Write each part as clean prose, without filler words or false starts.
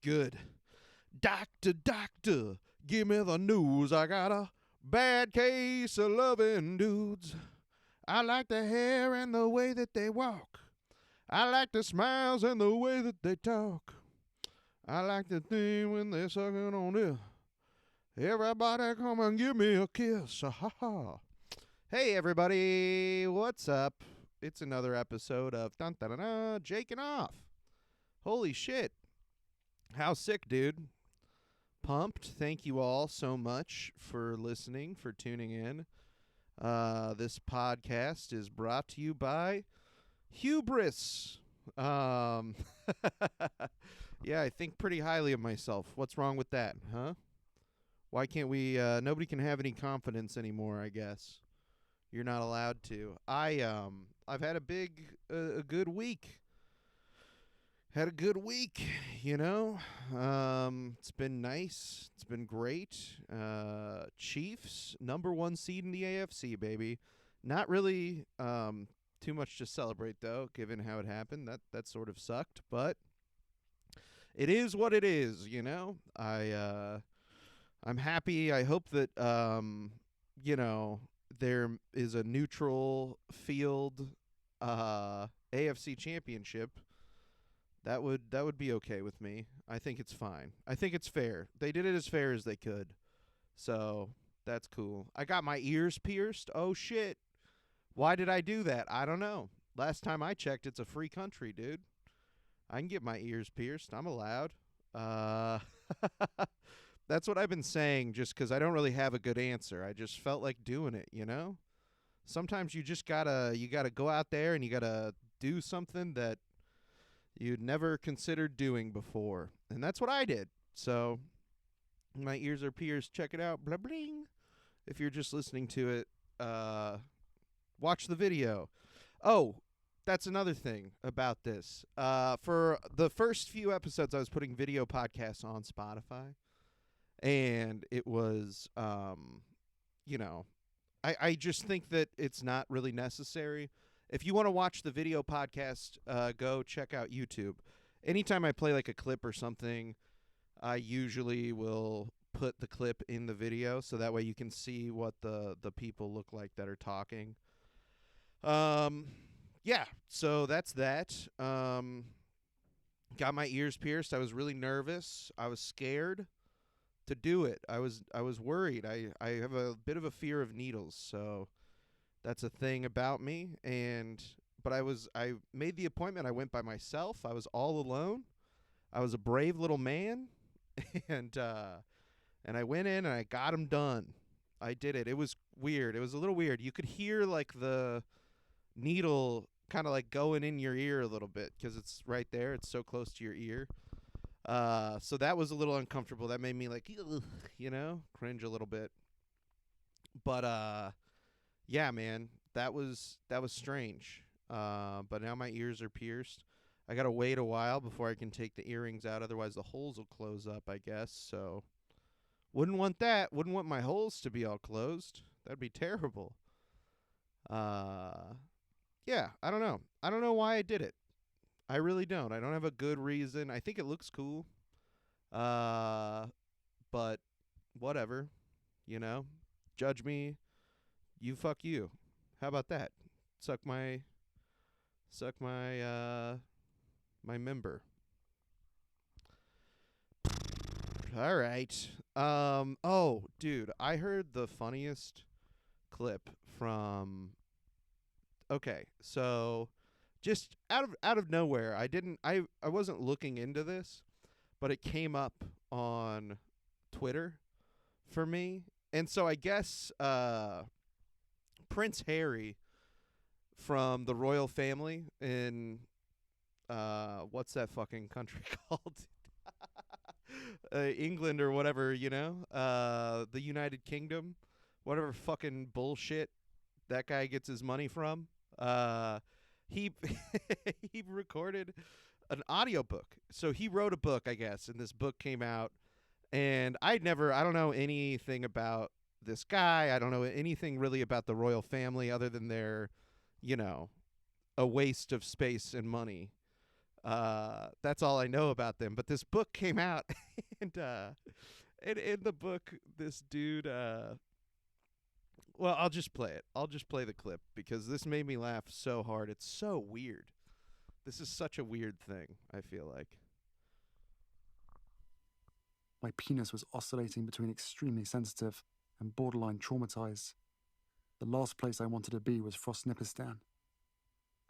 Good. Doctor, doctor, give me the news. I got a bad case of loving dudes. I like the hair and the way that they walk. I like the smiles and the way that they talk. I like the thing when they're sucking on it. Everybody come and give me a kiss. Ha ha. Hey everybody, what's up? It's another episode of Dun Dun Dun Dun, Jaking Off. Holy shit. How sick, dude? Pumped. Thank you all so much for listening, for tuning in. This podcast is brought to you by Hubris. Yeah, I think pretty highly of myself. What's wrong with that, huh? Why can't we, nobody can have any confidence anymore, I guess. You're not allowed to. I've had a good week. Had a good week, you know. It's been nice. It's been great. Chiefs, #1 seed in the AFC, baby. Not really too much to celebrate, though, given how it happened. That sort of sucked, but it is what it is, you know. I'm happy. I hope that you know, there is a neutral field AFC championship. That would be okay with me. I think it's fine. I think it's fair. They did it as fair as they could. So, that's cool. I got my ears pierced. Oh, shit. Why did I do that? I don't know. Last time I checked, it's a free country, dude. I can get my ears pierced. I'm allowed. That's what I've been saying just because I don't really have a good answer. I just felt like doing it, you know? Sometimes you just gotta go out there and you gotta do something that you'd never considered doing before. And that's what I did. So, my ears are pierced. Check it out. Blah, bling. If you're just listening to it, watch the video. Oh, that's another thing about this. For the first few episodes, I was putting video podcasts on Spotify. And it was, you know, I just think that it's not really necessary. If you want to watch the video podcast, go check out YouTube. Anytime I play like a clip or something, I usually will put the clip in the video so that way you can see what the people look like that are talking. Yeah, so that's that. Got my ears pierced. I was really nervous. I was scared to do it. I was worried. I have a bit of a fear of needles, so that's a thing about me. But I made the appointment. I went by myself. I was all alone. I was a brave little man, and I went in and I got him done. I did it. It was weird. It was a little weird. You could hear like the needle kind of like going in your ear a little bit because it's right there. It's so close to your ear. So that was a little uncomfortable. That made me like, you know, cringe a little bit. But yeah, man, that was strange. But now my ears are pierced. I gotta wait a while before I can take the earrings out. Otherwise, the holes will close up, I guess. So wouldn't want that. Wouldn't want my holes to be all closed. That'd be terrible. Yeah, I don't know. I don't know why I did it. I really don't. I don't have a good reason. I think it looks cool. But whatever, you know. Judge me. You fuck you. How about that? Suck my my member. All right. Oh, dude, I heard the funniest clip from Okay, so just out of nowhere, I wasn't looking into this, but it came up on Twitter for me. And so I guess Prince Harry from the royal family in what's that fucking country called? England or whatever, you know? The United Kingdom, whatever fucking bullshit that guy gets his money from. He he recorded an audiobook. So he wrote a book, I guess, and this book came out. And I don't know anything about this guy. I don't know anything really about the royal family other than they're, you know, a waste of space and money. That's all I know about them. But this book came out, and in the book, this dude. Well, I'll just play it. I'll just play the clip because this made me laugh so hard. It's so weird. This is such a weird thing, I feel like. My penis was oscillating between extremely sensitive and borderline traumatized. The last place I wanted to be was Frostnipistan.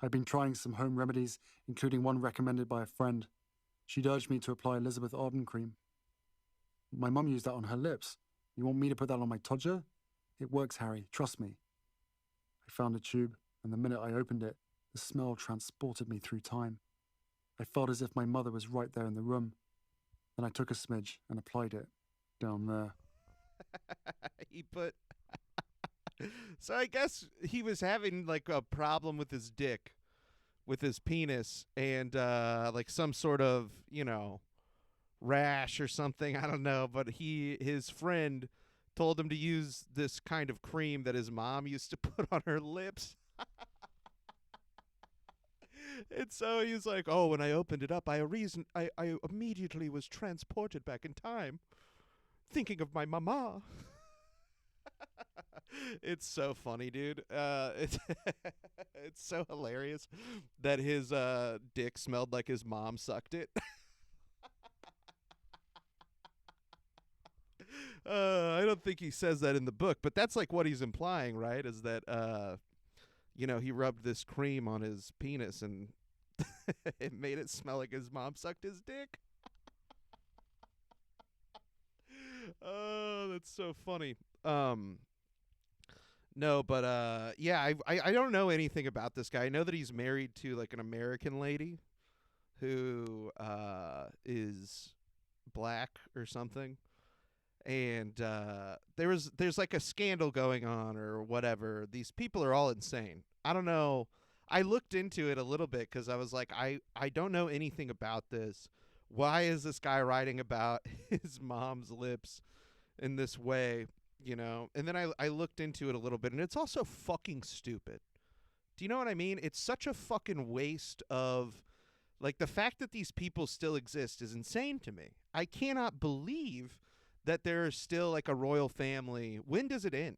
I'd been trying some home remedies, including one recommended by a friend. She'd urged me to apply Elizabeth Arden cream. My mum used that on her lips. You want me to put that on my todger? It works, Harry. Trust me. I found a tube, and the minute I opened it, the smell transported me through time. I felt as if my mother was right there in the room. Then I took a smidge and applied it down there. He put. So I guess he was having like a problem with his dick, with his penis, and like some sort of, rash or something. I don't know, but his friend told him to use this kind of cream that his mom used to put on her lips. And so he's like, "Oh, when I opened it up, I immediately was transported back in time, thinking of my mama." It's so funny, dude. It's it's so hilarious that his dick smelled like his mom sucked it. I don't think he says that in the book, but that's like what he's implying, right? Is that he rubbed this cream on his penis and it made it smell like his mom sucked his dick. Oh, that's so funny. No, but yeah, I don't know anything about this guy. I know that he's married to like an American lady who is black or something. And there's like a scandal going on or whatever. These people are all insane. I don't know. I looked into it a little bit because I was like, I don't know anything about this. Why is this guy writing about his mom's lips in this way? And then I looked into it a little bit, and it's also fucking stupid. Do you know what I mean? It's such a fucking waste of, like, the fact that these people still exist is insane to me. I cannot believe that there's still like a royal family. When does it end?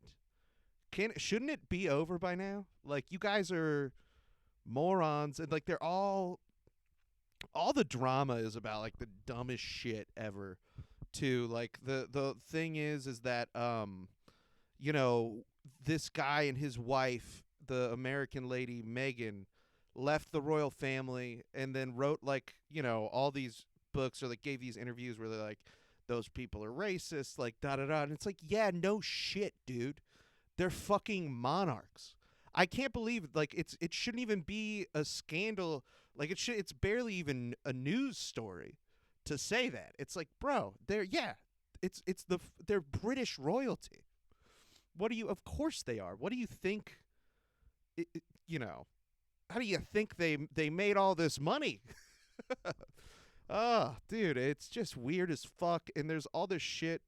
Shouldn't it be over by now? Like, you guys are morons, and like they're all the drama is about like the dumbest shit ever. To like the thing is that this guy and his wife, the American lady Megan, left the royal family and then wrote like all these books or like gave these interviews where they're like, those people are racist, like da da da. And it's like, yeah, no shit, dude. They're fucking monarchs. I can't believe like it shouldn't even be a scandal. Like it's barely even a news story to say that. It's like, bro, they're British royalty. What do you? Of course they are. What do you think? You know, how do you think they made all this money? Oh, dude, it's just weird as fuck. And there's all this shit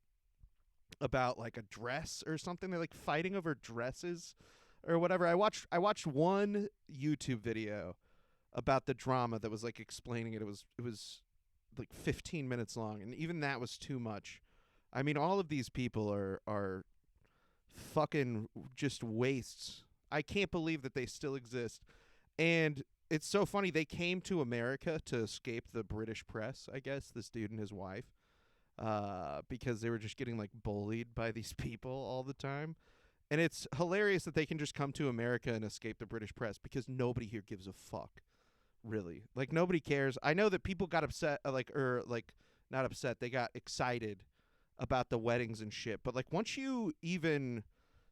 about like a dress or something. They're like fighting over dresses or whatever. I watched one YouTube video about the drama that was like explaining it. It was like 15 minutes long, and even that was too much. I mean, all of these people are fucking just wastes. I can't believe that they still exist. And it's so funny. They came to America to escape the British press, I guess, this dude and his wife, because they were just getting like bullied by these people all the time. And it's hilarious that they can just come to America and escape the British press because nobody here gives a fuck, really. Like, nobody cares. I know that people got upset, not upset, they got excited about the weddings and shit. But like, once you even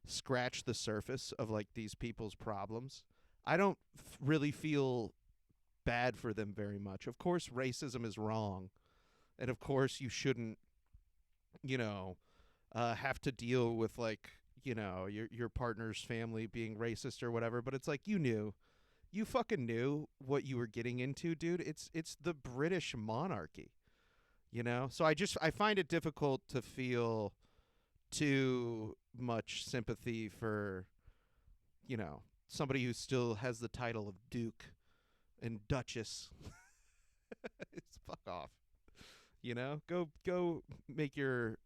scratch the surface of like these people's problems, I don't really feel bad for them very much. Of course, racism is wrong, and of course, you shouldn't, have to deal with like your partner's family being racist or whatever. But it's like, you fucking knew what you were getting into, dude. It's the British monarchy, So I find it difficult to feel too much sympathy for, somebody who still has the title of Duke and Duchess. It's fuck off. You know, go make your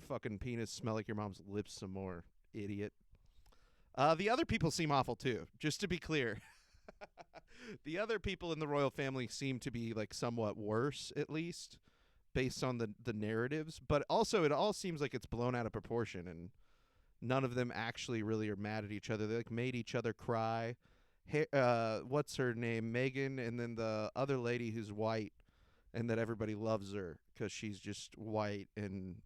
fucking penis smell like your mom's lips some more, idiot. The other people seem awful too. Just to be clear, the other people in the royal family seem to be like somewhat worse, at least based on the narratives. But also, it all seems like it's blown out of proportion, and none of them actually really are mad at each other. They like made each other cry. What's her name? Megan, and then the other lady who's white, and that everybody loves her because she's just white and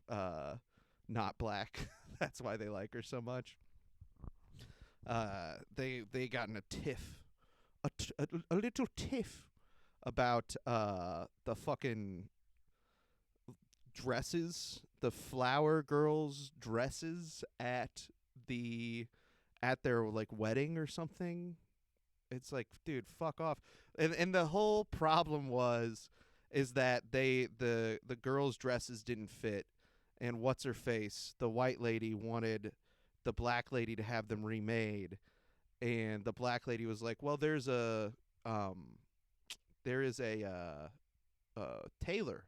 not black. That's why they like her so much. They got in a tiff, a little tiff about the fucking dresses, the flower girls' dresses the at their like wedding or something. It's like, dude, fuck off. And the whole problem is that the girls' dresses didn't fit, and what's her face, the white lady wanted the black lady to have them remade, and the black lady was like, well, um there is a tailor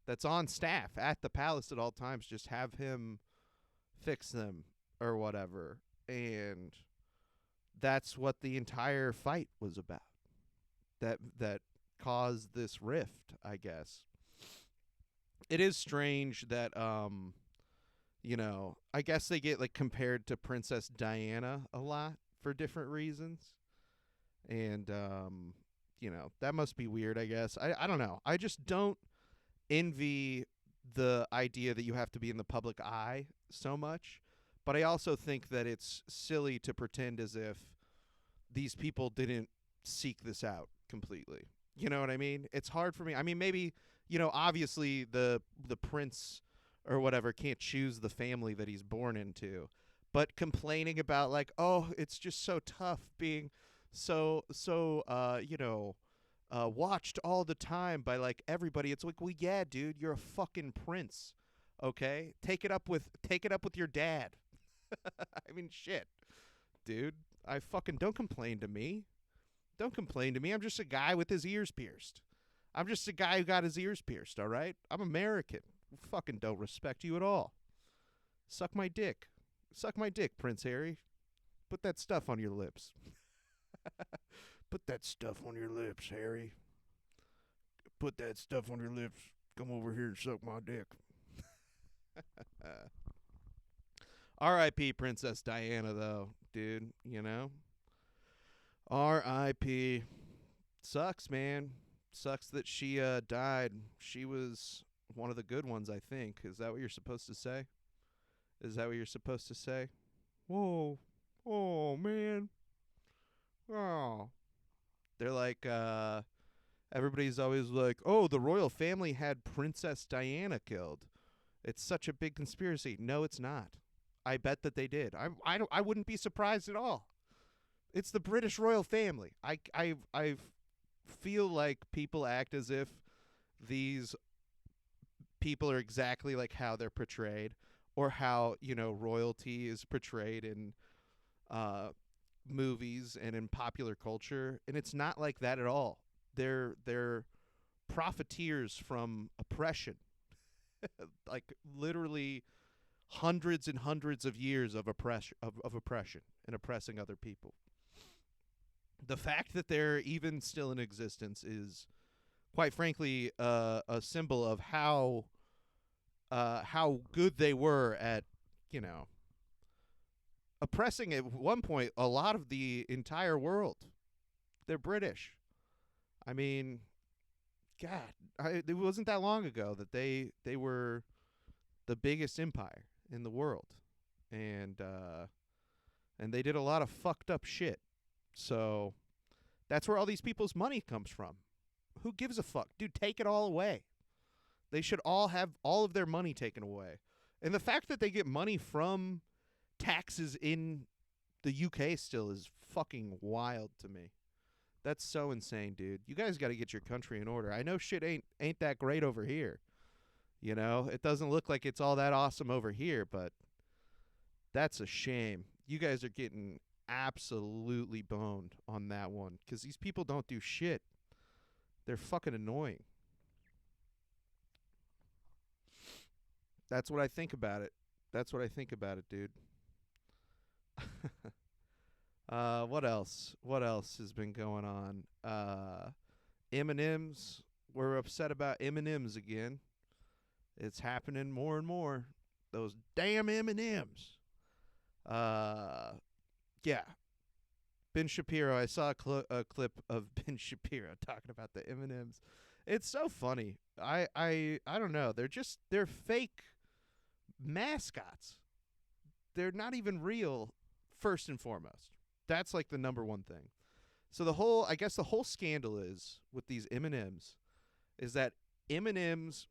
that's on staff at the palace at all times. Just have him fix them or whatever. And that's what the entire fight was about. That caused this rift, I guess. It is strange that I guess they get like compared to Princess Diana a lot for different reasons. And that must be weird, I guess. I don't know. I just don't envy the idea that you have to be in the public eye so much, but I also think that it's silly to pretend as if these people didn't seek this out completely. You know what I mean? It's hard for me. I mean, maybe, obviously the prince or whatever can't choose the family that he's born into, but complaining about like, oh, it's just so tough being watched all the time by like everybody. It's like, well, yeah, dude, you're a fucking prince. Okay, take it up with your dad. I mean, shit, dude. I fucking don't complain to me. Don't complain to me. I'm just a guy with his ears pierced. I'm just a guy who got his ears pierced. All right. I'm American. Fucking don't respect you at all. Suck my dick. Suck my dick, Prince Harry. Put that stuff on your lips. Put that stuff on your lips, Harry. Put that stuff on your lips. Come over here and suck my dick. R.I.P. Princess Diana, though, dude. R.I.P. Sucks, man. Sucks that she died. She was one of the good ones, I think. Is that what you're supposed to say? Is that what you're supposed to say? Whoa. Oh, man. Oh. They're like, everybody's always like, oh, the royal family had Princess Diana killed. It's such a big conspiracy. No, it's not. I bet that they did. I wouldn't be surprised at all. It's the British royal family. I feel like people act as if these people are exactly like how they're portrayed, or how royalty is portrayed in movies and in popular culture, and it's not like that at all. They're profiteers from oppression, like literally hundreds and hundreds of years of oppression and oppressing other people. The fact that they're even still in existence is, quite frankly, a symbol of how good they were at, oppressing at one point a lot of the entire world. They're British. I mean, God, it wasn't that long ago that they were the biggest empire in the world, and they did a lot of fucked up shit. So that's where all these people's money comes from. Who gives a fuck? Dude, take it all away. They should all have all of their money taken away. And the fact that they get money from taxes in the UK still is fucking wild to me. That's so insane, dude. You guys got to get your country in order. I know shit ain't that great over here. It doesn't look like it's all that awesome over here, but that's a shame. You guys are getting absolutely boned on that one, because these people don't do shit. They're fucking annoying. That's what I think about it. That's what I think about it, dude. What else? What else has been going on? M&Ms. We're upset about M&Ms again. It's happening more and more. Those damn M&Ms. Uh, yeah. Ben Shapiro. I saw a clip of Ben Shapiro talking about the M&Ms. It's so funny. I don't know. They're fake mascots. They're not even real. First and foremost, that's like the number one thing. So I guess the whole scandal is with these M&Ms is that M&Ms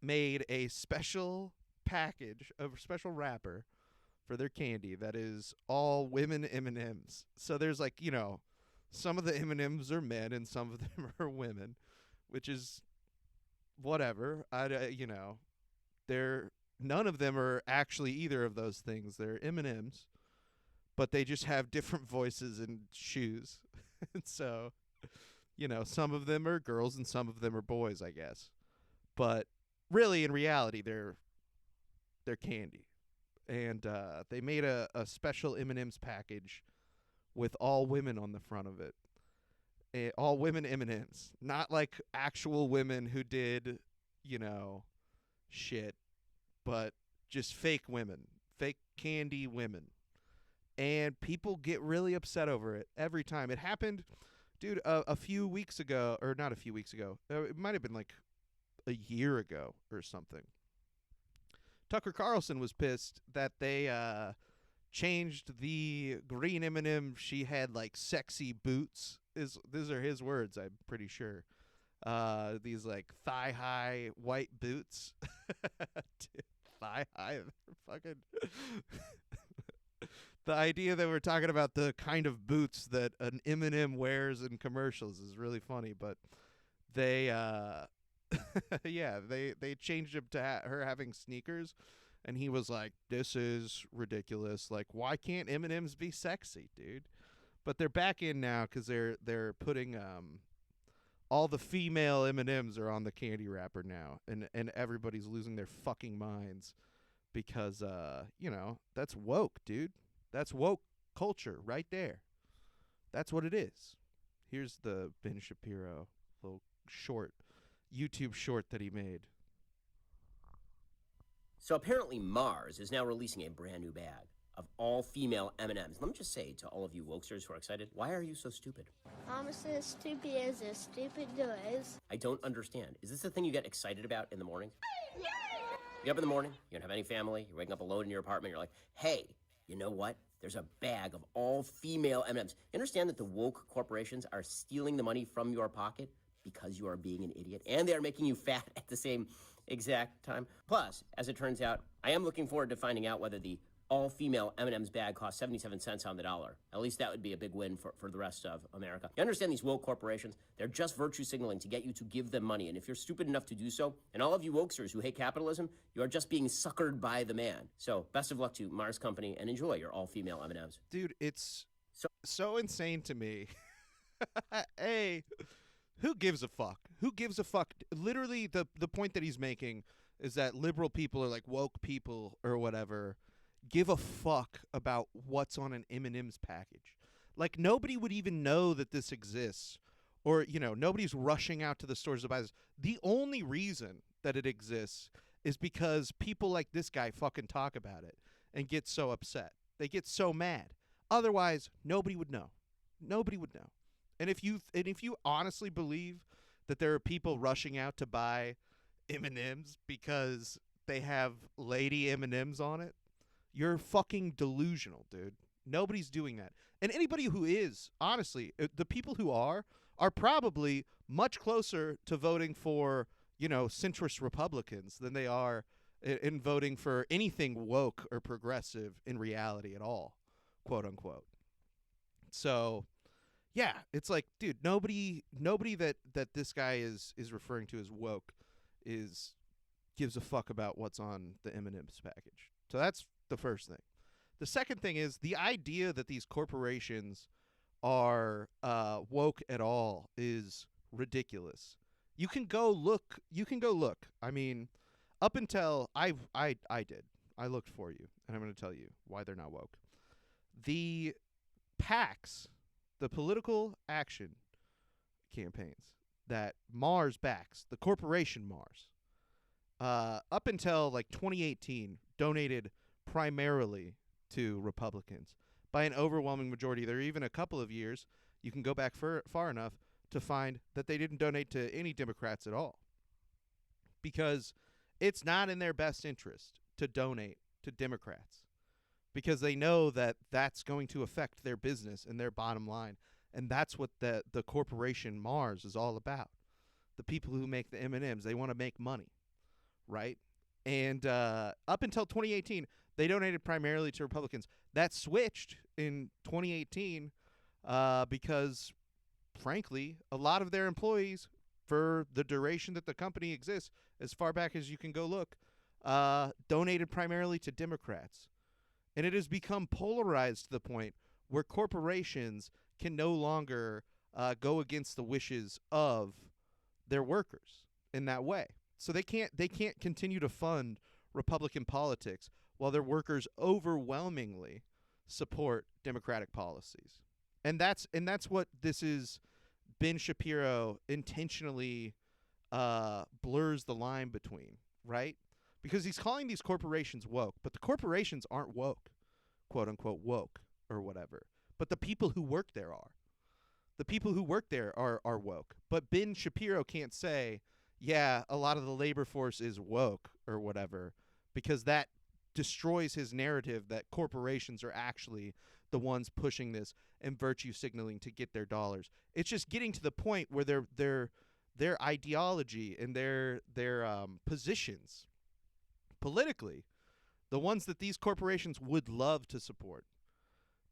made a special package, a special wrapper for their candy that is all women M&Ms. So there's like, some of the M&Ms are men and some of them are women, which is whatever. They're none of them are actually either of those things. They're M&Ms, but they just have different voices and shoes. And so, some of them are girls and some of them are boys, I guess. But really, in reality, they're candy. And they made a special M&Ms package with all women on the front of it. All women M&Ms, not like actual women who did, shit, but just fake women, fake candy women. And people get really upset over it every time. It happened, dude, a few weeks ago, or not a few weeks ago. It might have been like a year ago or something. Tucker Carlson was pissed that they changed the green M&M. She had like sexy boots. These are his words, I'm pretty sure. These like thigh-high white boots. Dude, thigh-high, fucking... The idea that we're talking about the kind of boots that an M&M wears in commercials is really funny, but they yeah, they changed him to her having sneakers, and he was like, "This is ridiculous. Like, why can't M&Ms be sexy, dude?" But they're back in now because they're putting all the female M&Ms are on the candy wrapper now, and everybody's losing their fucking minds because that's woke, dude. That's woke culture right there. That's what it is. Here's the Ben Shapiro little short, YouTube short that he made. So apparently Mars is now releasing a brand new bag of all-female M&Ms. Let me just say to all of you wokesters who are excited, why are you so stupid? I'm as stupid as a stupid does. I don't understand. Is this the thing you get excited about in the morning? You get up in the morning, you don't have any family, you're waking up alone in your apartment, you're like, hey, you know what? There's a bag of all-female M&Ms. You understand that the woke corporations are stealing the money from your pocket because you are being an idiot, and they are making you fat at the same exact time? Plus, as it turns out, I am looking forward to finding out whether the all-female M&M's bag costs 77 cents on the dollar. At least that would be a big win for the rest of America. You understand these woke corporations? They're just virtue signaling to get you to give them money. And if you're stupid enough to do so, and all of you wokesters who hate capitalism, you are just being suckered by the man. So best of luck to Mars Company and enjoy your all-female M&M's. Dude, it's so insane to me. Hey, who gives a fuck? Who gives a fuck? Literally, the point that he's making is that liberal people are like woke people or whatever. Give a fuck about what's on an M&M's package. Like, nobody would even know that this exists. Or, nobody's rushing out to the stores to buy this. The only reason that it exists is because people like this guy fucking talk about it and get so upset. They get so mad. Otherwise, nobody would know. Nobody would know. And if you honestly believe that there are people rushing out to buy M&M's because they have lady M&M's on it, you're fucking delusional, dude. Nobody's doing that. And anybody who is, honestly, the people who are probably much closer to voting for, centrist Republicans than they are in voting for anything woke or progressive in reality at all, quote unquote. So, yeah, it's like, dude, nobody that this guy is referring to as woke gives a fuck about what's on the M&M's package. So that's the first thing. The second thing is the idea that these corporations are woke at all is ridiculous. You can go look. I mean, up until I did. I looked for you, and I'm going to tell you why they're not woke. The PACs, the political action campaigns that Mars backs, the corporation Mars, up until like 2018, donated primarily to Republicans by an overwhelming majority. There are even a couple of years, you can go back far enough to find that they didn't donate to any Democrats at all, because it's not in their best interest to donate to Democrats, because they know that that's going to affect their business and their bottom line. And that's what the corporation Mars is all about. The people who make the M&Ms, they want to make money, right? And up until 2018, they donated primarily to Republicans. That switched in 2018 because, frankly, a lot of their employees, for the duration that the company exists, as far back as you can go look, donated primarily to Democrats. And it has become polarized to the point where corporations can no longer go against the wishes of their workers in that way. So they can't continue to fund Republican politics while their workers overwhelmingly support Democratic policies. And that's what this is. Ben Shapiro intentionally blurs the line between, right? Because he's calling these corporations woke, but the corporations aren't woke, quote unquote woke or whatever. But the people who work there are. The people who work there are woke. But Ben Shapiro can't say, yeah, a lot of the labor force is woke or whatever, because that destroys his narrative that corporations are actually the ones pushing this and virtue signaling to get their dollars. It's just getting to the point where their ideology and their positions politically, the ones that these corporations would love to support,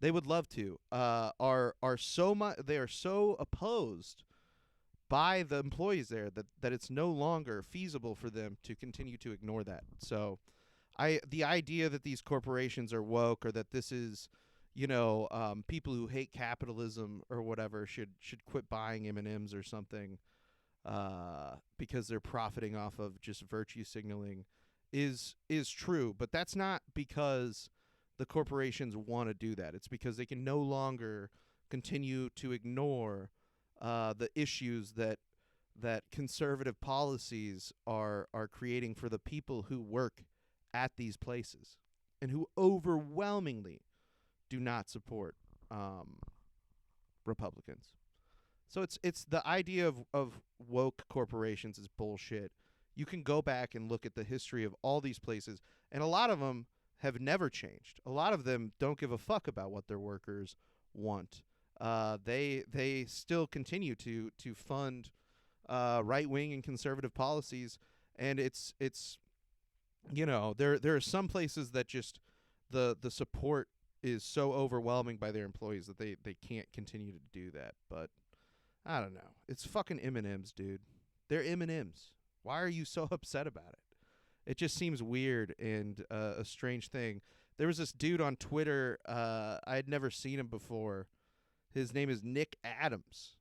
they would love to, are so much. They are so opposed by the employees there that it's no longer feasible for them to continue to ignore that. So, the idea that these corporations are woke, or that this is, people who hate capitalism or whatever should quit buying M&Ms or something, because they're profiting off of just virtue signaling, is true. But that's not because the corporations want to do that. It's because they can no longer continue to ignore the issues that conservative policies are creating for the people who work at these places and who overwhelmingly do not support Republicans. So it's the idea of woke corporations is bullshit. You can go back and look at the history of all these places, and a lot of them have never changed. A lot of them don't give a fuck about what their workers want. They still continue to fund right wing and conservative policies, and it's there are some places that just the support is so overwhelming by their employees that they can't continue to do that. But I don't know. It's fucking M&Ms, dude. They're M&Ms. Why are you so upset about it? It just seems weird and a strange thing. There was this dude on Twitter. I had never seen him before. His name is Nick Adams.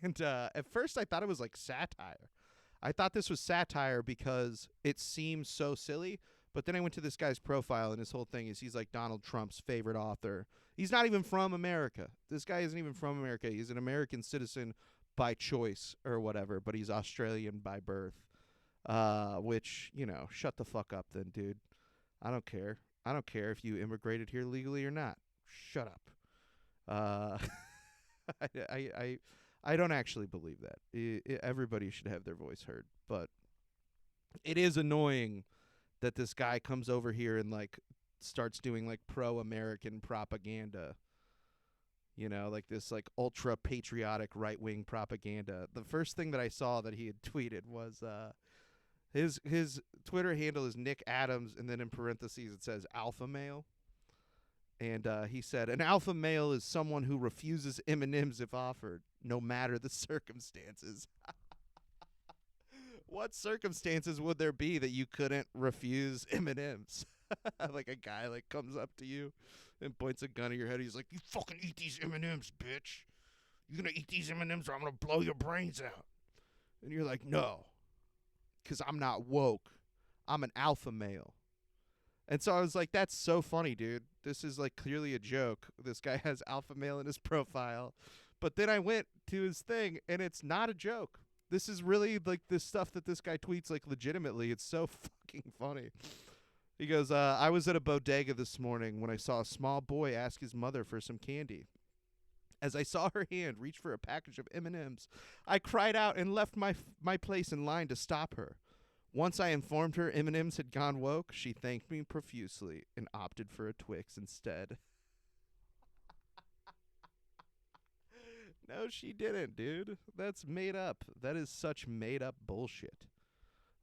And at first I thought it was like satire. I thought this was satire because it seems so silly. But then I went to this guy's profile, and his whole thing is he's like Donald Trump's favorite author. He's not even from America. This guy isn't even from America. He's an American citizen by choice or whatever, but he's Australian by birth. Which, shut the fuck up then, dude. I don't care. I don't care if you immigrated here legally or not. Shut up. I don't actually believe that. Everybody should have their voice heard, but it is annoying that this guy comes over here and starts doing pro-American propaganda. Like this ultra patriotic right-wing propaganda. The first thing that I saw that he had tweeted was his Twitter handle is Nick Adams, and then in parentheses it says alpha male. And he said, an alpha male is someone who refuses M&Ms if offered, no matter the circumstances. What circumstances would there be that you couldn't refuse M&Ms? Like a guy comes up to you and points a gun at your head. He's like, you fucking eat these M&Ms, bitch. "You gonna eat these M&Ms or I'm gonna blow your brains out?" And you're like, "No, because I'm not woke. I'm an alpha male." And so I was like, "That's so funny, dude. This is like clearly a joke. This guy has alpha male in his profile." But then I went to his thing, and it's not a joke. This is really like this stuff that this guy tweets like legitimately. It's so fucking funny. He goes, "I was at a bodega this morning when I saw a small boy ask his mother for some candy. As I saw her hand reach for a package of M&Ms, I cried out and left my place in line to stop her. Once I informed her M&Ms had gone woke, she thanked me profusely and opted for a Twix instead." No, she didn't, dude. That's made up. That is such made up bullshit.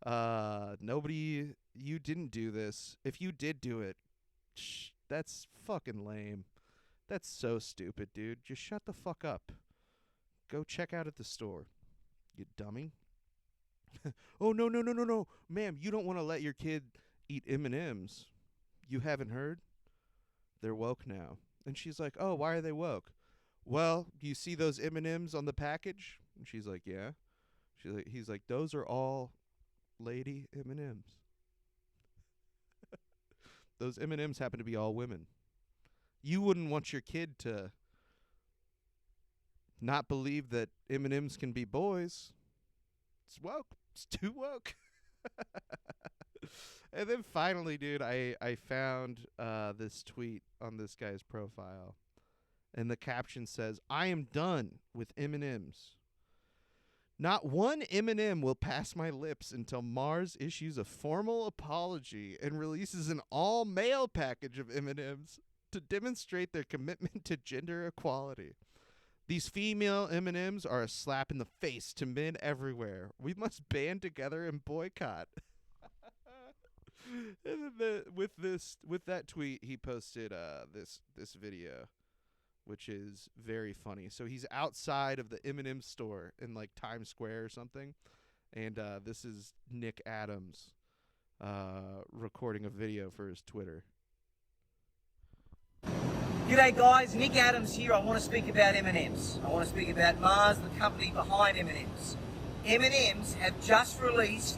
Nobody, you didn't do this. If you did do it, that's fucking lame. That's so stupid, dude. Just shut the fuck up. Go check out at the store, you dummy. "Oh, no, no, no, no, no. Ma'am, you don't want to let your kid eat M&Ms. You haven't heard? They're woke now." And she's like, "Oh, why are they woke?" "Well, do you see those M&Ms on the package?" And she's like, "Yeah." He's like, "Those are all lady M&Ms. Those M&Ms happen to be all women. You wouldn't want your kid to not believe that M&Ms can be boys. It's woke. It's too woke." And then finally, dude, I found this tweet on this guy's profile. And the caption says, "I am done with M&Ms. Not one M&M will pass my lips until Mars issues a formal apology and releases an all-male package of M&Ms to demonstrate their commitment to gender equality. These female M&Ms are a slap in the face to men everywhere. We must band together and boycott." And then with that tweet, he posted this video, which is very funny. So he's outside of the M&M store in like Times Square or something, and this is Nick Adams recording a video for his Twitter. G'day guys, Nick Adams here. I want to speak about M&Ms. I want to speak about Mars, the company behind M&Ms. M&Ms have just released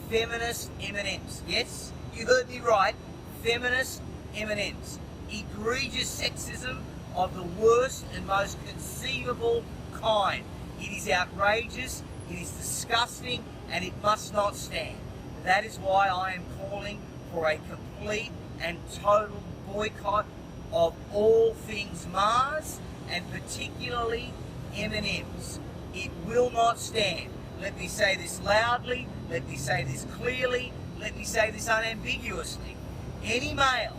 feminist M&Ms. Yes, you heard me right, feminist M&Ms. Egregious sexism of the worst and most conceivable kind. It is outrageous, it is disgusting, and it must not stand. That is why I am calling for a complete and total boycott of all things Mars, and particularly M&Ms. It will not stand. Let me say this loudly, let me say this clearly, let me say this unambiguously. Any male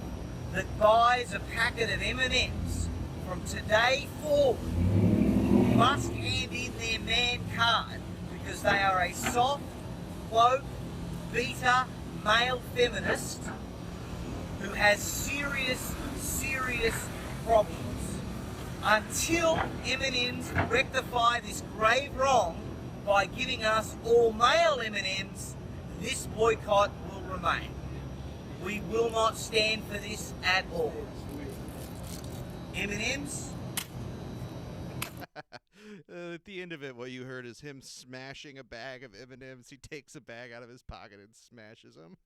that buys a packet of M&Ms from today forward must hand in their man card, because they are a soft, woke, beta male feminist who has serious problems. Until M&Ms rectify this grave wrong by giving us all male M&Ms, this boycott will remain. We will not stand for this at all. M&Ms? At the end of it, what you heard is him smashing a bag of M&Ms. He takes a bag out of his pocket and smashes them.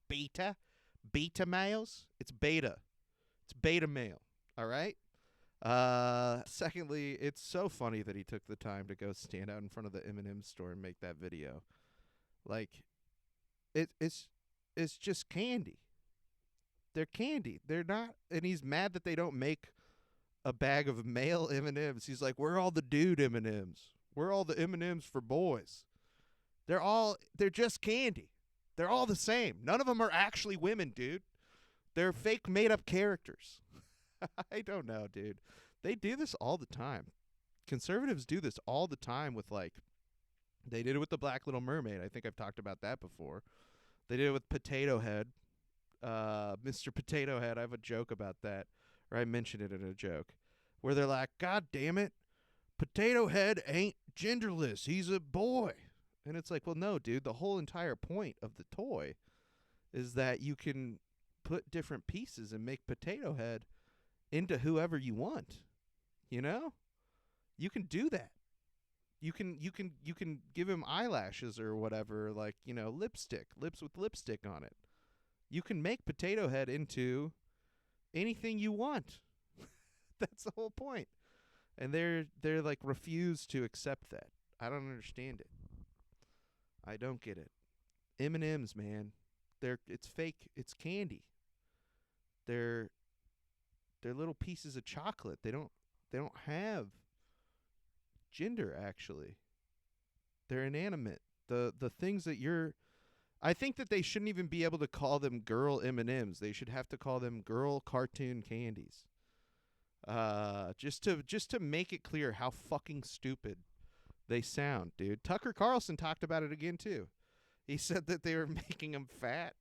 Beta males? It's beta. It's beta male. All right? Secondly, it's so funny that he took the time to go stand out in front of the M&M store and make that video. Like, it's just candy. They're candy. They're not, and he's mad that they don't make a bag of male M&Ms. He's like, "We're all the dude M&Ms. We're all the M&Ms for boys. They're just candy. They're all the same. None of them are actually women, dude. They're fake made-up characters." I don't know, dude. They do this all the time. Conservatives do this all the time with, like, they did it with the Black Little Mermaid. I think I've talked about that before. They did it with Potato Head. Mr. Potato Head, I have a joke about that, or I mentioned it in a joke, where they're like, "God damn it, Potato Head ain't genderless. He's a boy." And it's like, well, no, dude. The whole entire point of the toy is that you can put different pieces and make Potato Head into whoever you want. You know? You can do that. You can give him eyelashes or whatever, like, lips with lipstick on it. You can make Potato Head into anything you want. That's the whole point. And they're like refuse to accept that. I don't understand it. I don't get it. M&Ms, man. It's fake. It's candy. They're little pieces of chocolate. They don't have gender, actually. They're inanimate. The things that I think that they shouldn't even be able to call them girl M&Ms. They should have to call them girl cartoon candies. Just to make it clear how fucking stupid they sound, dude. Tucker Carlson talked about it again too. He said that they were making them fat.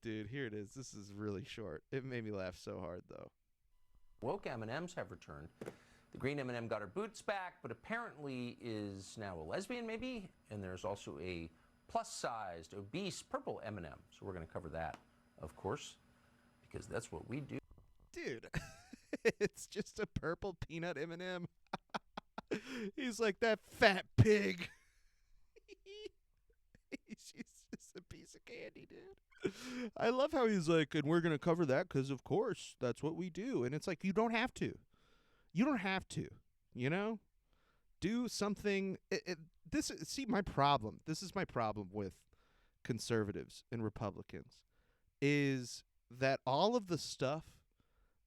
Dude, here it is. This is really short. It made me laugh so hard though. Woke M&Ms have returned. The green M&M got her boots back, but apparently is now a lesbian, maybe. And there's also a plus-sized, obese purple M&M. So we're going to cover that, of course, because that's what we do. Dude, it's just a purple peanut M&M. He's like that fat pig. He's just a piece of candy, dude. I love how he's like, and we're going to cover that because, of course, that's what we do. And it's like, you don't have to. You don't have to, do something. See, my problem. This is my problem with conservatives and Republicans is that all of the stuff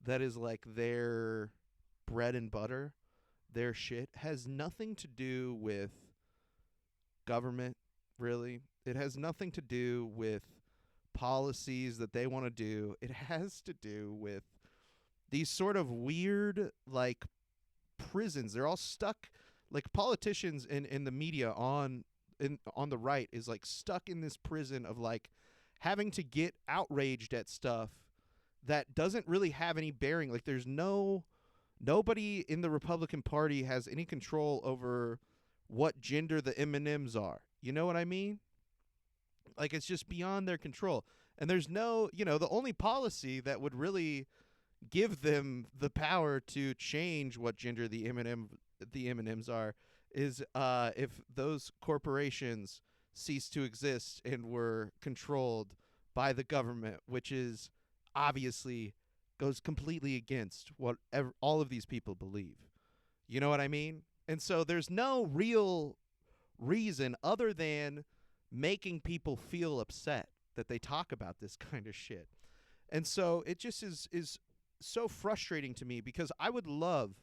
that is like their bread and butter, their shit, has nothing to do with government, really. It has nothing to do with policies that they want to do. It has to do with these sort of weird, like, prisons. They're all stuck, like politicians in the media on the right is like stuck in this prison of like having to get outraged at stuff that doesn't really have any bearing. Like there's nobody in the Republican Party has any control over what gender the M&Ms are. You know what I mean? Like it's just beyond their control. And there's no, the only policy that would really give them the power to change what gender the M&Ms are is if those corporations cease to exist and were controlled by the government, which is obviously goes completely against what all of these people believe. You know what I mean? And so there's no real reason other than making people feel upset that they talk about this kind of shit. And so it just is so frustrating to me because I would love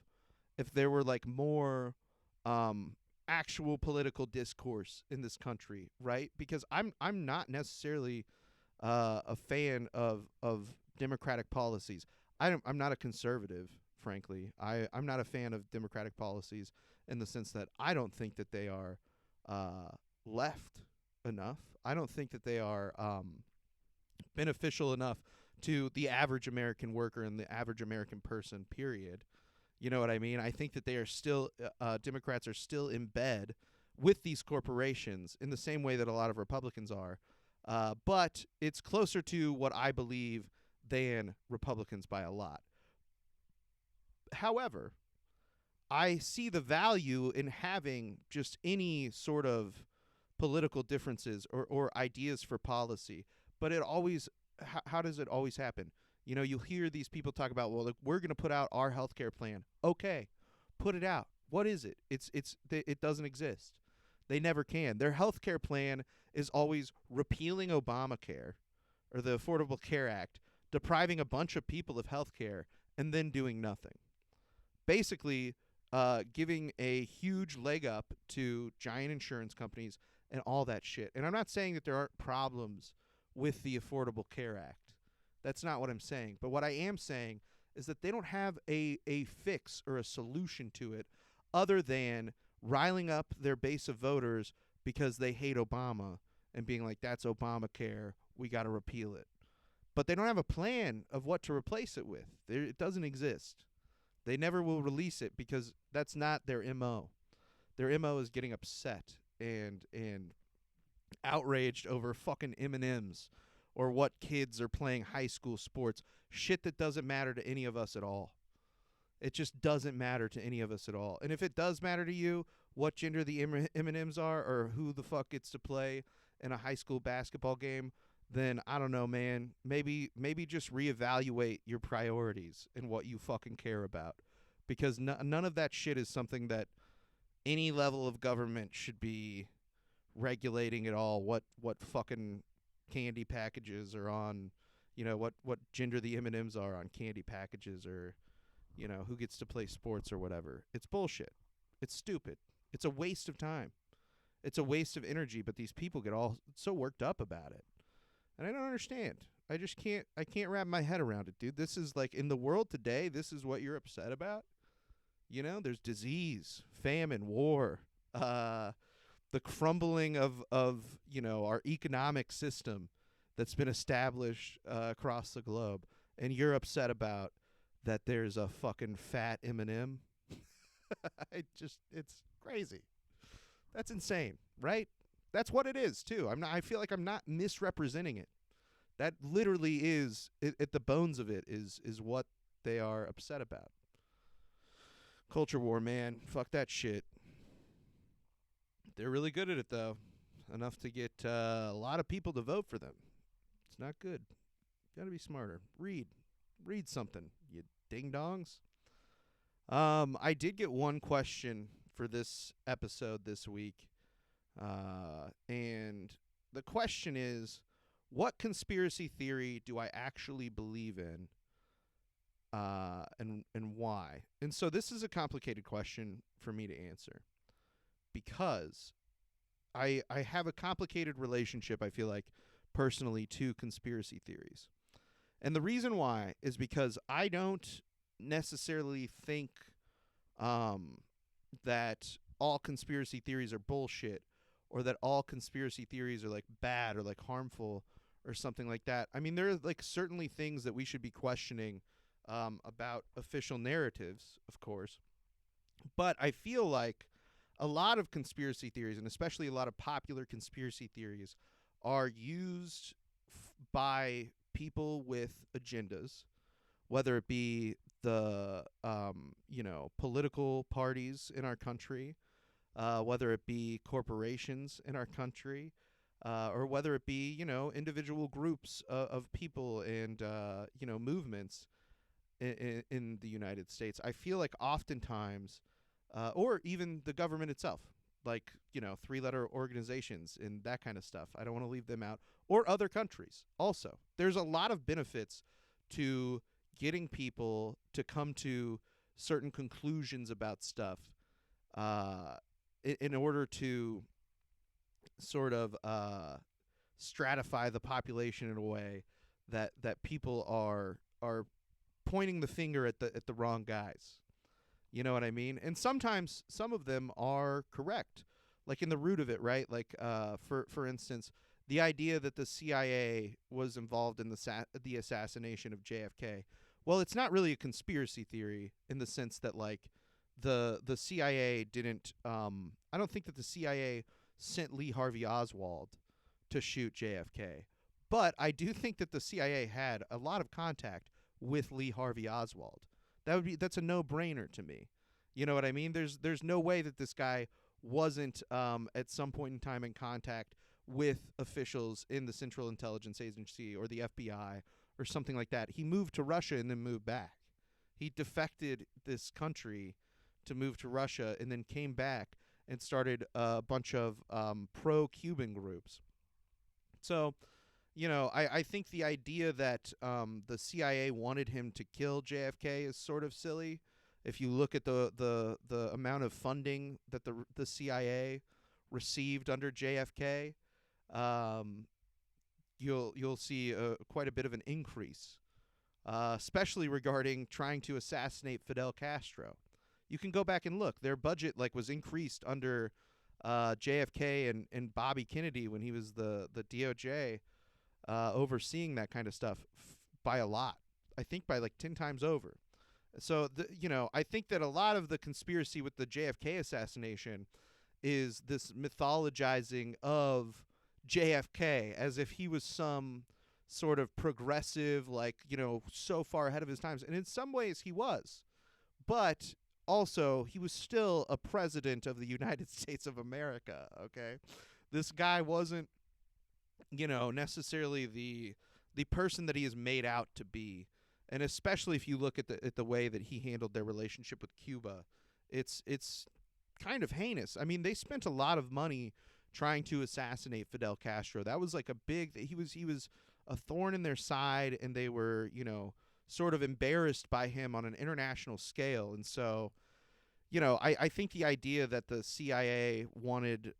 if there were like more actual political discourse in this country, right? Because I'm not necessarily a fan of democratic policies. I'm not a conservative, frankly. I'm not a fan of democratic policies in the sense that I don't think that they are left enough. I don't think that they are beneficial enough to the average American worker and the average American person, period. You know what I mean? I think that they are still, Democrats are still in bed with these corporations in the same way that a lot of Republicans are. But it's closer to what I believe than Republicans by a lot. However, I see the value in having just any sort of political differences or ideas for policy. But it always, how does it always happen? You'll hear these people talk about, well, we're going to put out our healthcare plan. Okay, put it out. What is it? It doesn't exist. They never can. Their healthcare plan is always repealing Obamacare or the Affordable Care Act, depriving a bunch of people of healthcare, and then doing nothing. Basically, giving a huge leg up to giant insurance companies and all that shit. And I'm not saying that there aren't problems with the Affordable Care Act. That's not what I'm saying. But what I am saying is that they don't have a fix or a solution to it other than riling up their base of voters because they hate Obama and being like, that's Obamacare, we got to repeal it. But they don't have a plan of what to replace it with. It doesn't exist. They never will release it because that's not their MO. Their MO is getting upset and outraged over fucking M&Ms or what kids are playing high school sports. Shit that doesn't matter to any of us at all. It just doesn't matter to any of us at all. And if it does matter to you what gender the M&Ms are or who the fuck gets to play in a high school basketball game, then I don't know, man. Maybe just reevaluate your priorities and what you fucking care about, because none of that shit is something that any level of government should be regulating at all. What fucking candy packages are on, what gender the M&Ms are on candy packages, or who gets to play sports or whatever. It's bullshit. It's stupid. It's a waste of time. It's a waste of energy, but these people get all so worked up about it. And I don't understand. I can't wrap my head around it, dude. This is like, in the world today, this is what you're upset about? There's disease, famine, war, the crumbling of our economic system that's been established across the globe, and you're upset about that there's a fucking fat M&M? It's crazy. That's insane, right? That's what it is, too. I feel like I'm not misrepresenting it. That literally is, at the bones of it, is what they are upset about. Culture war, man. Fuck that shit. They're really good at it, though. Enough to get a lot of people to vote for them. It's not good. Gotta be smarter. Read something, you ding-dongs. I did get one question for this episode this week. And the question is, what conspiracy theory do I actually believe in? And why? And so this is a complicated question for me to answer, because I have a complicated relationship, I feel like, personally, to conspiracy theories. And the reason why is because I don't necessarily think that all conspiracy theories are bullshit, or that all conspiracy theories are like bad or like harmful or something like that. I mean, there are like certainly things that we should be questioning about official narratives, of course. But I feel like a lot of conspiracy theories, and especially a lot of popular conspiracy theories, are used by people with agendas, whether it be the political parties in our country, whether it be corporations in our country, or whether it be individual groups of people and movements in the United States. I feel like oftentimes, or even the government itself, like, three-letter organizations and that kind of stuff. I don't want to leave them out. Or other countries also. There's a lot of benefits to getting people to come to certain conclusions about stuff in order to sort of stratify the population in a way that people are pointing the finger at the wrong guys. You know what I mean? And sometimes some of them are correct, like in the root of it, right? Like, for instance, the idea that the CIA was involved in the assassination of JFK. Well, it's not really a conspiracy theory in the sense that, like, the CIA didn't. I don't think that the CIA sent Lee Harvey Oswald to shoot JFK, but I do think that the CIA had a lot of contact with Lee Harvey Oswald. That's a no-brainer to me. You know what I mean? There's no way that this guy wasn't at some point in time in contact with officials in the Central Intelligence Agency or the FBI or something like that. He moved to Russia and then moved back. He defected this country to move to Russia and then came back and started a bunch of pro-Cuban groups. So, I think the idea that the CIA wanted him to kill JFK is sort of silly. If you look at the amount of funding that the CIA received under JFK, you'll see quite a bit of an increase, especially regarding trying to assassinate Fidel Castro. You can go back and look. Their budget was increased under JFK and Bobby Kennedy when he was the DOJ. Overseeing that kind of stuff by a lot. I think by 10 times over. So, I think that a lot of the conspiracy with the JFK assassination is this mythologizing of JFK as if he was some sort of progressive, like, so far ahead of his times. And in some ways he was. But also, he was still a president of the United States of America, okay? This guy wasn't, necessarily the person that he is made out to be. And especially if you look at the way that he handled their relationship with Cuba, it's kind of heinous. I mean, they spent a lot of money trying to assassinate Fidel Castro. That was like a big he was a thorn in their side, and they were, sort of embarrassed by him on an international scale. And so, I think the idea that the CIA wanted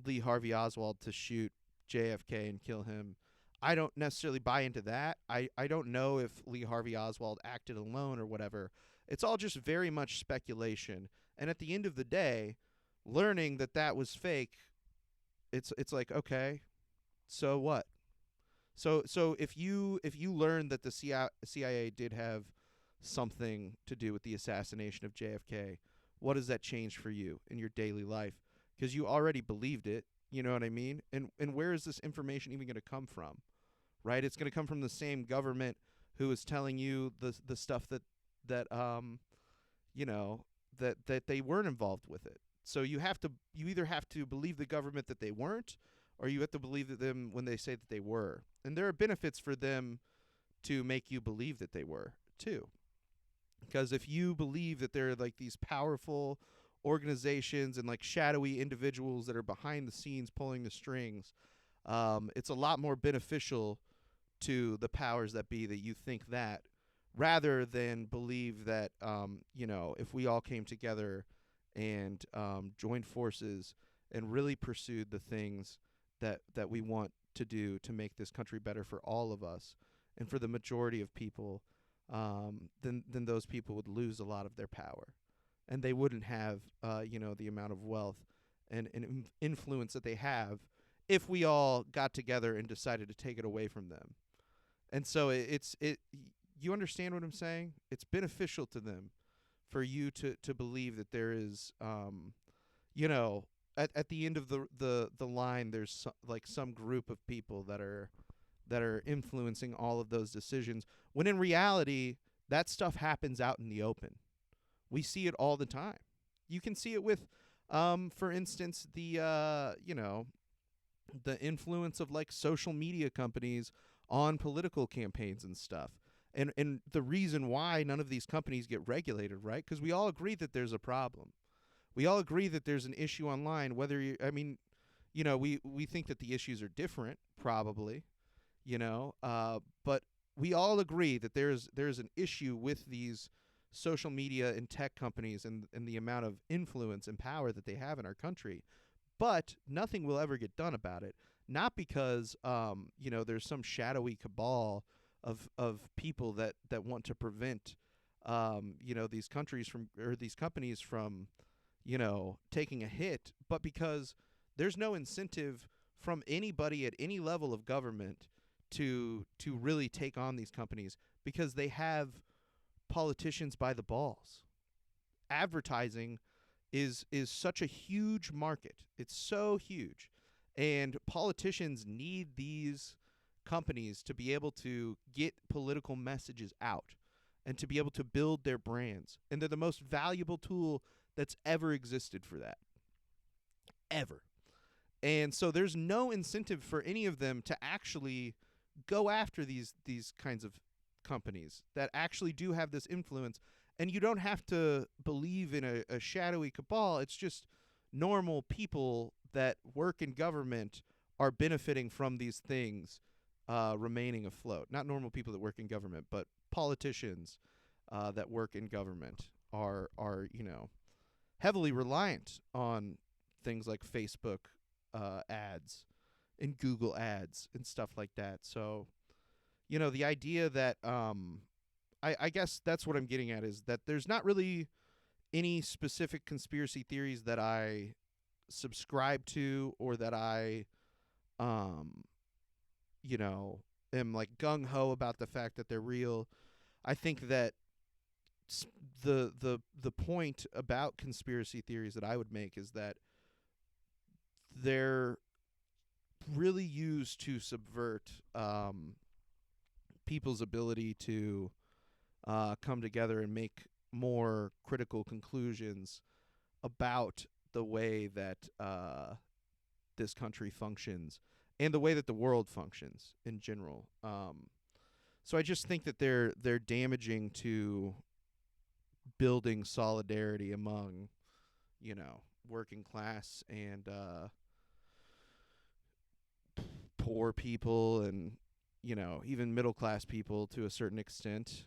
Lee Harvey Oswald to shoot JFK and kill him, I don't necessarily buy into that. I don't know if Lee Harvey Oswald acted alone or whatever. It's all just very much speculation. And at the end of the day, learning that was fake, it's like, okay, so what? So if you learn that the CIA did have something to do with the assassination of JFK, what does that change for you in your daily life? Because you already believed it, you know what I mean? And where is this information even going to come from? Right? It's going to come from the same government who is telling you the stuff that they weren't involved with it. So you either have to believe the government that they weren't, or you have to believe them when they say that they were. And there are benefits for them to make you believe that they were too. Because if you believe that there are like these powerful organizations and like shadowy individuals that are behind the scenes pulling the strings, it's a lot more beneficial to the powers that be that you think that, rather than believe that, if we all came together and joined forces and really pursued the things that we want to do to make this country better for all of us and for the majority of people, then those people would lose a lot of their power, and they wouldn't have the amount of wealth and influence that they have if we all got together and decided to take it away from them. And so you understand what I'm saying? It's beneficial to them for you to believe that there is, at the end of the line, there's some group of people that are influencing all of those decisions, when in reality, that stuff happens out in the open. We see it all the time. You can see it with, for instance, the influence of like social media companies on political campaigns and stuff. And the reason why none of these companies get regulated, right? Because we all agree that there's a problem. We all agree that there's an issue online, we think that the issues are different, probably, but we all agree that there's an issue with these social media and tech companies and the amount of influence and power that they have in our country. But nothing will ever get done about it. Not because, there's some shadowy cabal of people that want to prevent, these countries from, or these companies from, taking a hit, but because there's no incentive from anybody at any level of government to really take on these companies, because they have politicians by the balls. Advertising is such a huge market. It's so huge. And politicians need these companies to be able to get political messages out and to be able to build their brands. And they're the most valuable tool that's ever existed for that. Ever. And so there's no incentive for any of them to actually go after these kinds of companies that actually do have this influence. And you don't have to believe in a shadowy cabal. It's just normal people that work in government are benefiting from these things remaining afloat. Not normal people that work in government, but politicians that work in government are heavily reliant on things like Facebook ads and Google ads and stuff like that. So, the idea that I guess that's what I'm getting at, is that there's not really any specific conspiracy theories that I subscribe to, or that I am like gung ho about the fact that they're real. I think that the point about conspiracy theories that I would make is that they're really used to subvert people's ability to come together and make more critical conclusions about the way that this country functions and the way that the world functions in general. So I just think that they're damaging to building solidarity among, working class and poor people and, even middle class people to a certain extent.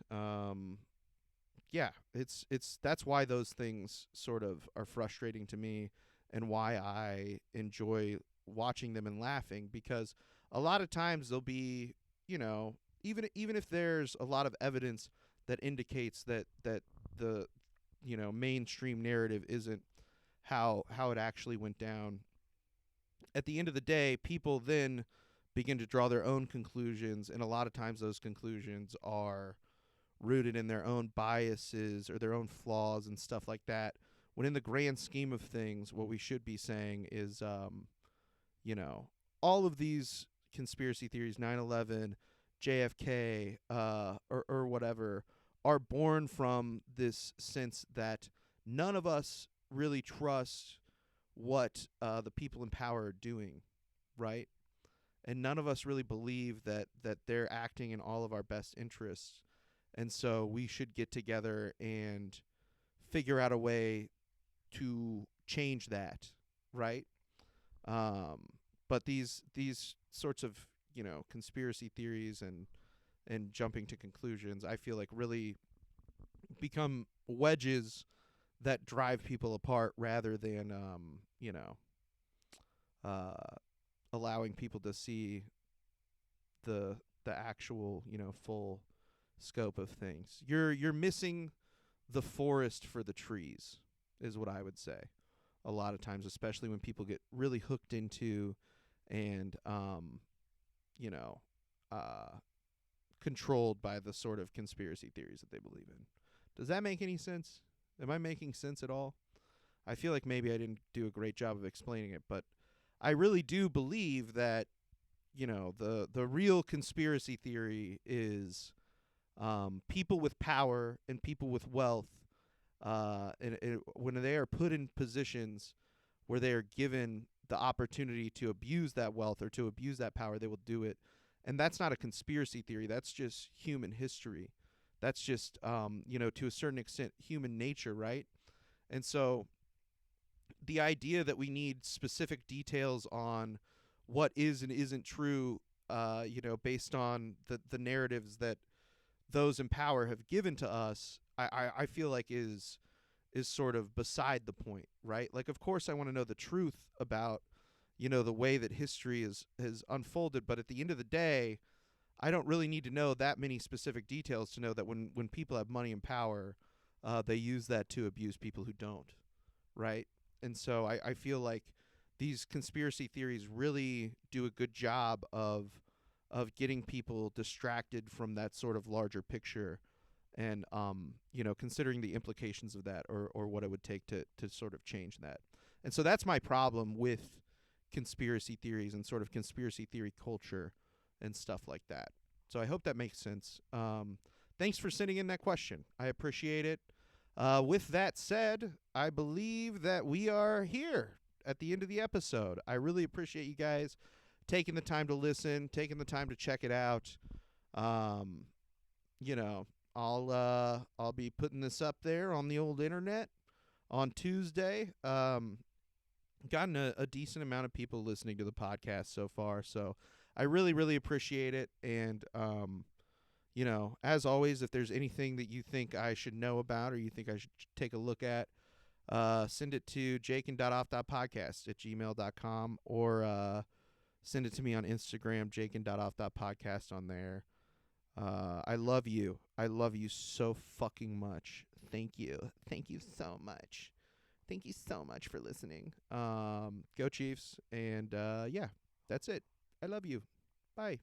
Yeah, that's why those things sort of are frustrating to me and why I enjoy watching them and laughing, because a lot of times they'll be, even if there's a lot of evidence that indicates that the mainstream narrative isn't how it actually went down. At the end of the day, people then begin to draw their own conclusions, and a lot of times those conclusions are rooted in their own biases or their own flaws and stuff like that. When in the grand scheme of things, what we should be saying is, all of these conspiracy theories, 9/11, JFK, or whatever, are born from this sense that none of us really trust what the people in power are doing, right? And none of us really believe that they're acting in all of our best interests. And so we should get together and figure out a way to change that, right? But these sorts of, conspiracy theories and jumping to conclusions, I feel like really become wedges that drive people apart rather than allowing people to see the actual, full scope of things. You're missing the forest for the trees, is what I would say. A lot of times, especially when people get really hooked into and controlled by the sort of conspiracy theories that they believe in. Does that make any sense? Am I making sense at all? I feel like maybe I didn't do a great job of explaining it, but I really do believe that, the real conspiracy theory is people with power and people with wealth, and when they are put in positions where they are given the opportunity to abuse that wealth or to abuse that power, they will do it. And that's not a conspiracy theory. That's just human history. That's just, to a certain extent, human nature, right? And so the idea that we need specific details on what is and isn't true, based on the narratives that those in power have given to us, I feel like is sort of beside the point, right? Like, of course, I want to know the truth about, the way that history has unfolded, but at the end of the day, I don't really need to know that many specific details to know that when people have money and power, they use that to abuse people who don't, right? And so I feel like these conspiracy theories really do a good job of getting people distracted from that sort of larger picture and, considering the implications of that or what it would take to sort of change that. And so that's my problem with conspiracy theories and sort of conspiracy theory culture and stuff like that. So I hope that makes sense. Thanks for sending in that question. I appreciate it. With that said, I believe that we are here at the end of the episode. I really appreciate you guys taking the time to listen, taking the time to check it out. I'll be putting this up there on the old internet on Tuesday. Gotten a decent amount of people listening to the podcast so far, so I really, really appreciate it. And, as always, if there's anything that you think I should know about or you think I should take a look at, send it to jaken.off.podcast@gmail.com or send it to me on Instagram, jaken.off.podcast on there. I love you. I love you so fucking much. Thank you. Thank you so much. Thank you so much for listening. Go Chiefs. And, yeah, that's it. I love you. Bye.